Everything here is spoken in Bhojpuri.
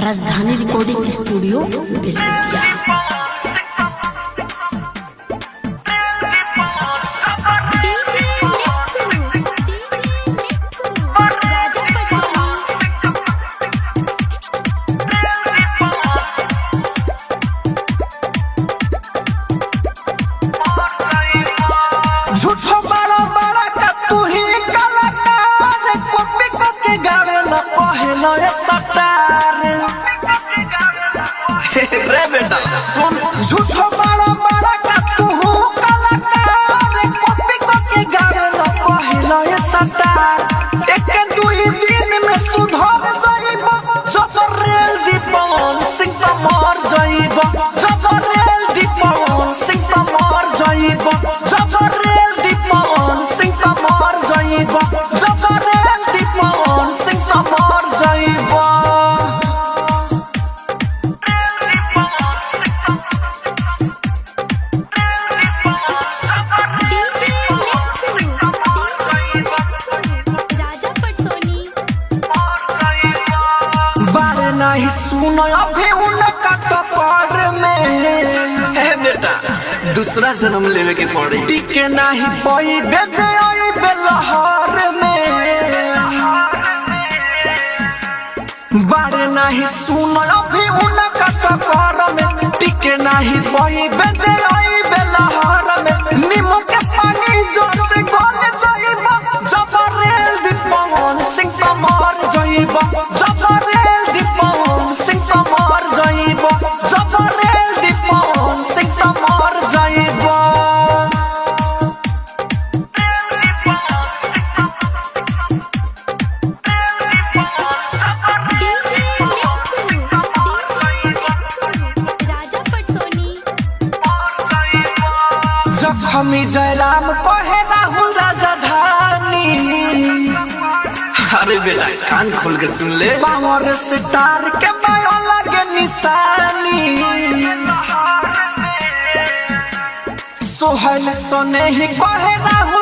राजधानी रिकॉर्डिंग स्टूडियो बेलवतिया। झूठो बड़ा बड़ा का तू ही कलाकार कॉपी करके गावे न कहे न ये सटार रे बेटा सुन झूठो बड़ा बड़ा का तू कलाकार कॉपी करके गावे न कहे न ये सटार एक दुई दिन में सुधर जाइबो जब रेल दीपवन सिंह मर जाइबो जब रेल दीपवन सिंह मर जाइबो जब रेल दीपवन सिंह मर जाइबो जब रेल दीपवन सिंह मर जाइबो। बारे नहीं सुनो अभी उनका टपर में बेटा दूसरा जन्म लेवे के पड़ी टिके नहीं पई बेचे आई बेलहर में बारे नहीं सुनो अभी उनका टपर में टिके नहीं पई बेचे आई बेलहर में नींबू के पानी जोर से घोल जाइबो जब रेल दीपवन सिंह मर जाइबो जब रेल दीपवन सिंह मर जाइबो जब रेल दीपवन सिंह मर जाइबो। जखमी जयराम कहे राहुल राजधानी अरे बेटा कान खोल के सुन ले पावर स्टार के बायो लगे निशानी सोहल सोने ही कहे राहुल